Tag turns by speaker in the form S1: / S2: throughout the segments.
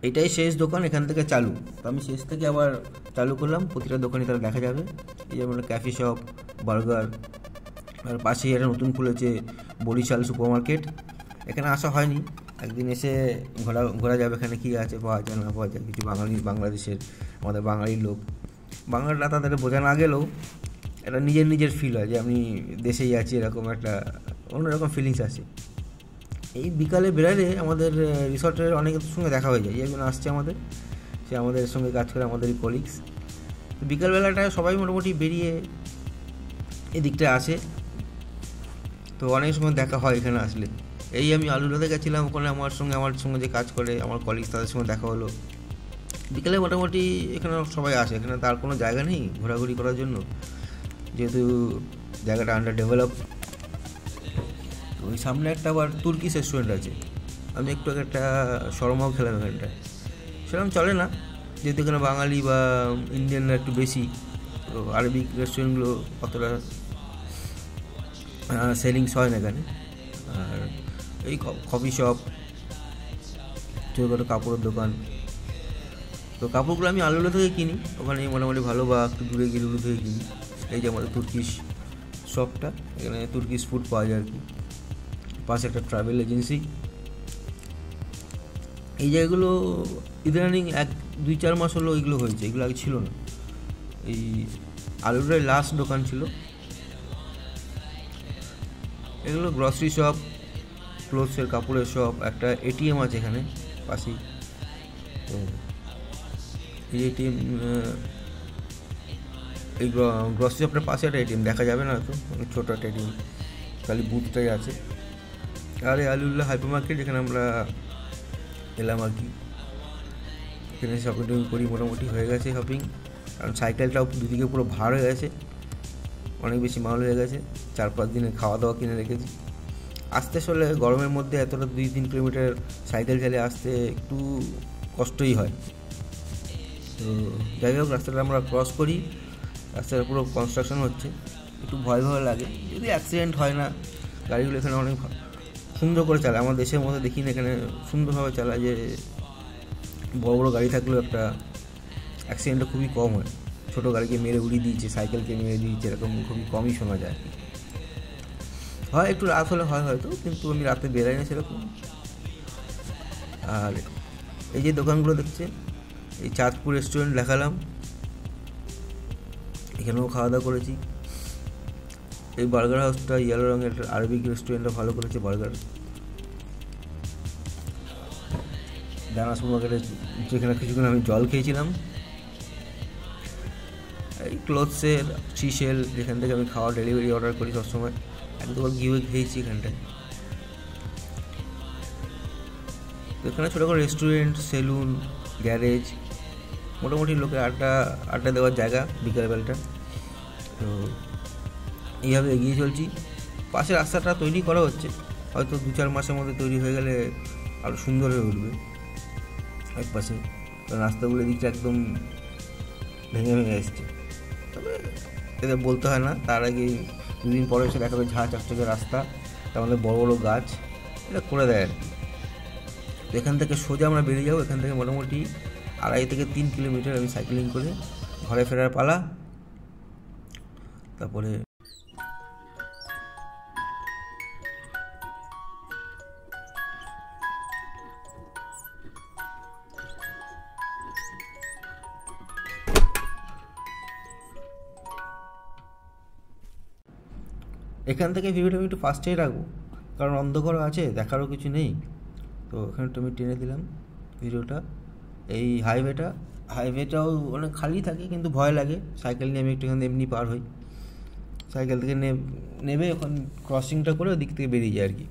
S1: এটাই শেষ দোকান এখান থেকে চালু। তো আমি শেষ থেকে আবার চালু করলাম, প্রতিটা দোকানই তারা দেখা যাবে। এই যেমন ক্যাফে শপ, বার্গার, আর পাশেই একটা নতুন খুলেছে বরিশাল সুপার মার্কেট। এখানে আসা হয়নি, একদিন এসে ঘোরা যাবে এখানে কী আছে, পাওয়া যায় না পাওয়া যায়। কিছু বাংলাদেশের আমাদের বাঙালির লোক, বাংলাটা তাদের বোঝা না গেলেও একটা নিজের ফিল হয় যে আমি দেশেই আছি, এরকম একটা অন্যরকম ফিলিংস আছে। এই বিকালে বেরালে আমাদের রিসর্টের অনেকের সঙ্গে দেখা হয়ে যায়। একজন আসছে আমাদের, সে আমাদের সঙ্গে কাজ করে, আমাদেরই কলিগস। তো বিকালবেলাটায় সবাই মোটামুটি বেরিয়ে এদিকটা আসে, তো অনেক সময় দেখা হয় এখানে আসলে। এই আমি আলুরাতে গেছিলাম, ওখানে আমার সঙ্গে যে কাজ করে আমার কলিগস, তাদের সঙ্গে দেখা হলো। বিকেলে মোটামুটি এখানে সবাই আসে, এখানে তার কোনো জায়গা নেই ঘোরাঘুরি করার জন্য, যেহেতু জায়গাটা আন্ডার ডেভেলপ। তো ওই সামনে একটা আবার তুর্কিশ রেস্টুরেন্ট আছে, আমি একটু একটা শর্মাও খেলাম এখানটায়। সেরকম চলে না, যেহেতু এখানে বাঙালি বা ইন্ডিয়ানরা একটু বেশি, তো আরবিক রেস্টুরেন্টগুলো অতটা সেলিংস হয় না এখানে। আর এই কফি শপ, ছোটোখাটো কাপড়ের দোকান। তো কাপড়গুলো আমি আলুলা থেকে কিনি, ওখানে মোটামুটি ভালো, বা একটু দূরে গিয়ে লুলু থেকে কিনি। এই যে আমাদের তুর্কিশ শপটা, এখানে তুর্কিশ ফুড পাওয়া যায় আর কি, পাশে একটা ট্রাভেল এজেন্সি। এই জায়গাগুলো ইদানিং 1-2-4 মাস হলো এইগুলো হয়েছে, এগুলো আগে ছিল না। এই আলুরাই লাস্ট দোকান ছিল। এগুলো গ্রসারি শপ, ক্লোথসের, কাপড়ের শপ, একটা এটিএম আছে এখানে পাশেই। তো এই এটিএম, এই গ্রসারি শপটার পাশে একটা এটিএম, দেখা যাবে না তো, ছোটো একটা এটিএম, খালি বুথটাই আছে। আর এই আলিউল্লাহ হাইপার মার্কেট, যেখানে আমরা এলাম আর কি, এখানে শপিং টপিং করি, মোটামুটি হয়ে গেছে শপিং। কারণ সাইকেলটাও দুদিকে পুরো ভার হয়ে গেছে, অনেক বেশি মাল হয়ে গেছে। 4-5 দিনের খাওয়া দাওয়া কিনে রেখেছি। আসতে আসলে গরমের মধ্যে এতটা 2-3 কিলোমিটার সাইকেল চালিয়ে আসতে একটু কষ্টই হয়। তো যাই হোক, রাস্তাটা আমরা ক্রস করি, রাস্তাটা পুরো কনস্ট্রাকশন হচ্ছে, একটু ভয় লাগে, যদি অ্যাক্সিডেন্ট হয় না। গাড়িগুলো এখানে অনেক সুন্দর করে চালায়, আমার দেশের মধ্যে দেখি না এখানে সুন্দরভাবে চালায়, যে বড় বড় গাড়ি থাকলেও একটা অ্যাক্সিডেন্টটা খুবই কম হয়। ছোটো গাড়িকে মেরে উড়িয়ে দিয়েছে, সাইকেলকে মেরে দিয়েছে, এরকম খুবই কমই শোনা যায়। হয় একটু রাত হলে হয় হয়তো, কিন্তু আমি রাতে বেরাই না সেরকম। আর এই যে দোকানগুলো দেখছেন, এই চাঁদপুর রেস্টুরেন্ট দেখালাম, এখানেও খাওয়া দাওয়া করেছি। এই বার্গার হাউসটা ইয়েলো রঙের আরবিক রেস্টুরেন্টটা ভালো করেছে বার্গার। দানা সুপার মার্কেটে যেখানে কিছুক্ষণ আমি জল খেয়েছিলাম। এই ক্লোথসের সিশেল, যেখান থেকে আমি খাওয়া ডেলিভারি অর্ডার করি সবসময়, একদম গিয়ে খেয়েছি এখানটায়। এখানে ছোটো করে রেস্টুরেন্ট, সেলুন, গ্যারেজ, মোটামুটি লোকের আড্ডা দেওয়ার জায়গা বিকেলবেলাটা। তো এইভাবে এগিয়ে চলছি। পাশে রাস্তাটা তৈরি করা হচ্ছে, হয়তো 2-4 মাসের মধ্যে তৈরি হয়ে গেলে আরও সুন্দর হয়ে উঠবে এক পাশে। কারণ রাস্তাগুলো দিকটা একদম ভেঙে এসছে, তবে এদের বলতে হয় না, তার আগেই 2 দিন পরে এসে দেখাবে ঝাঁ চকচকে রাস্তা, তার মধ্যে বড়ো বড়ো গাছ, এটা করে দেয় আর কি। তো এখান থেকে সোজা আমরা বেরিয়ে যাবো, এখান থেকে মোটামুটি 2.5-3 কিলোমিটার আমি সাইকেলিং করে ঘরে ফেরার পালা। তারপরে এখান থেকে ভিডিওটা আমি একটু ফাস্টেই রাখবো, কারণ অন্ধকার আছে, দেখারও কিছু নেই। তো এখানে একটু আমি টেনে দিলাম ভিডিওটা। এই হাইওয়েটাও অনেক খালি থাকে, কিন্তু ভয় লাগে, সাইকেল নিয়ে আমি একটু এখানে এমনি পার হই। সাইকেল থেকে নেবে ওখানে ক্রসিংটা করে ওদিক থেকে বেরিয়ে যায় আর কি।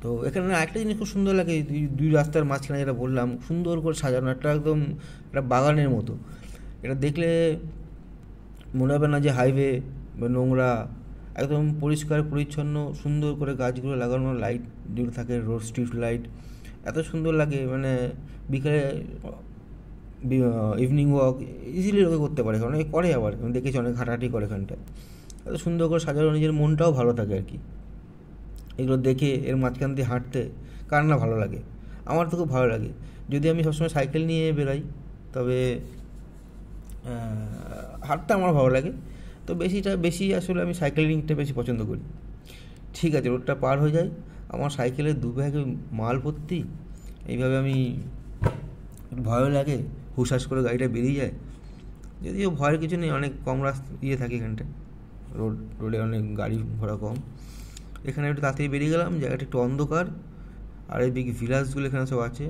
S1: তো এখানে একটা জিনিস খুব সুন্দর লাগে, দুই রাস্তার মাঝখানে যেটা বললাম, সুন্দর করে সাজানো, একটা একদম একটা বাগানের মতো। এটা দেখলে মনে হবে না যে হাইওয়ে বা নোংরা, একদম পরিষ্কার পরিচ্ছন্ন, সুন্দর করে গাছগুলো লাগানো, লাইট যেগুলো থাকে, রোড স্ট্রিট লাইট, এত সুন্দর লাগে। মানে বিকেলে ইভিনিং ওয়াক ইজিলি লোকে করতে পারে, অনেকে করে, আবার আমি দেখেছি অনেক হাঁটাহাঁটি করে এখানটায়। এত সুন্দর করে সাজানো, নিজের মনটাও ভালো থাকে আর কি এগুলো দেখে। এর মাঝখান দিয়ে হাঁটতে কার না ভালো লাগে, আমার তো খুব ভালো লাগে। যদি আমি সবসময় সাইকেল নিয়ে বেরোই তবে হাঁটতে আমার ভালো লাগে, তো বেশি আসলে আমি সাইকেলিংটা বেশি পছন্দ করি। ঠিক আছে, রোডটা পার হয়ে যায়, আমার সাইকেলের 2 ব্যাগে মাল ভর্তি, এইভাবে আমি ভয়ও লাগে, হুশাস করে গাড়িটা বেরিয়ে যায়। যদিও ভয়ের কিছু নেই, অনেক কম রাস্তা থাকে এখানটায়, রোডে অনেক গাড়ি ঘোড়া কম। এখানে একটু তাড়াতাড়ি বেরিয়ে গেলাম, জায়গাটা একটু অন্ধকার, আর এই বিগ ভিলাসগুলো এখানে সব আছে।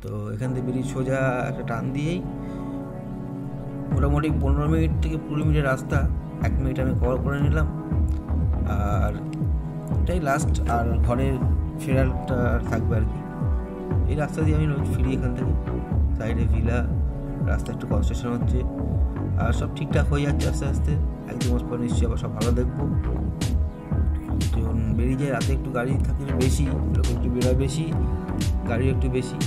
S1: তো এখান থেকে বেরিয়ে সোজা একটা টান দিয়েই মোটামুটি 15 মিনিট থেকে 20 মিনিটের রাস্তা 1 মিনিট আমি কভার করে নিলাম। আর এটাই লাস্ট, আর ঘরের ফেরারটা থাকবে আর কি। এই রাস্তা দিয়ে আমি রোজ ফিরি এখান থেকে, সাইডে ভিলা, রাস্তা একটু কনস্ট্রাকশন হচ্ছে, আর সব ঠিকঠাক হয়ে যাচ্ছে আস্তে আস্তে। 1-2 মাস পর নিশ্চয়ই আবার সব ভালো দেখবো। যখন বেরিয়ে যায় রাতে একটু গাড়ি থাকে বেশি, লোক একটু বেরোয় বেশি, গাড়ি একটু বেশি,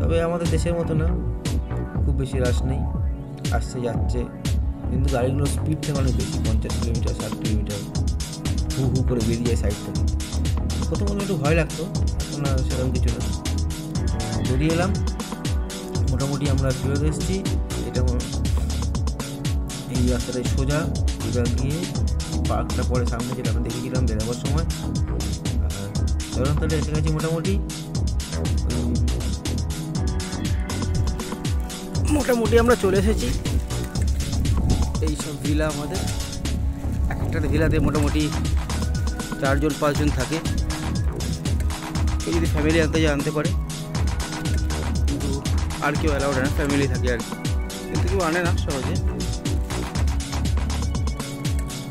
S1: তবে আমাদের দেশের মতো না, খুব বেশি রাশ নেই, আসছে যাচ্ছে, কিন্তু গাড়িগুলোর স্পিড থেকে অনেক বেশি, 50 কিলোমিটার 60 কিলোমিটার হু হু করে বেরিয়ে যায় সাইড থেকে। প্রথমে একটু ভয় লাগতো, এখন আর সেরকম কিছু না। বেরিয়ে এলাম, মোটামুটি আমরা ফেরত এসেছি। এটা এই রাস্তাটায় সোজা গিয়ে পার্কটা পরে সামনে, যেটা আমরা দেখেছিলাম বেরোবার সময়। আর তাহলে এসে গেছি মোটামুটি আমরা চলে এসেছি। এই সব ভিলা আমাদের, এক একটা ভিলাতে মোটামুটি 4-5 জন থাকে। কেউ যদি ফ্যামিলি আনতে পারে, কিন্তু আর কেউ অ্যালাউড না, ফ্যামিলি থাকে আর কি, কিন্তু কেউ আনে না সহজে।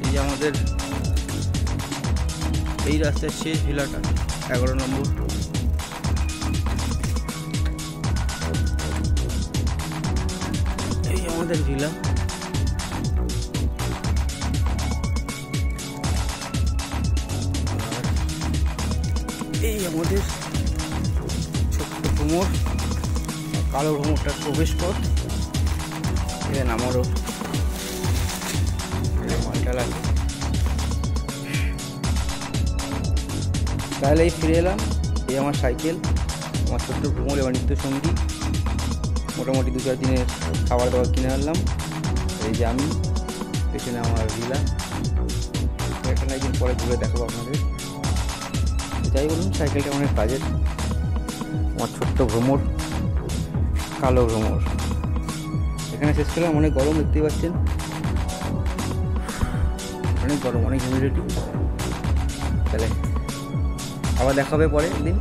S1: এই যে আমাদের এই রাস্তার শেষ ভিলাটা 11 নম্বর। এই আমাদের ভিলা, এই আমাদের ছোট্ট ভ্রমর, কালো ভ্রমরটার প্রবেশ পথ। এখানে আমারও মালটা লাগে। তাহলে এই ফিরে এলাম, এই আমার সাইকেল, আমার ছোট্ট ভ্রমর, এবার নিত্যসঙ্গী। মোটামুটি 2-4 দিনের খাবার দাবার কিনে আনলাম। এই যে আমি, পেছনে আমার ভিলা, এখানে একদিন পরে ঘুরে দেখাবো আপনাদের। যাই বলুন, সাইকেলটা অনেক কাজের। আমার ছোট্ট ভ্রমর, কালো ভ্রমর। এখানে শেষ করলাম। অনেক গরম, দেখতেই পাচ্ছেন, অনেক গরম, অনেক হিউমিডিটি। তাহলে আবার দেখা হবে পরে একদিন।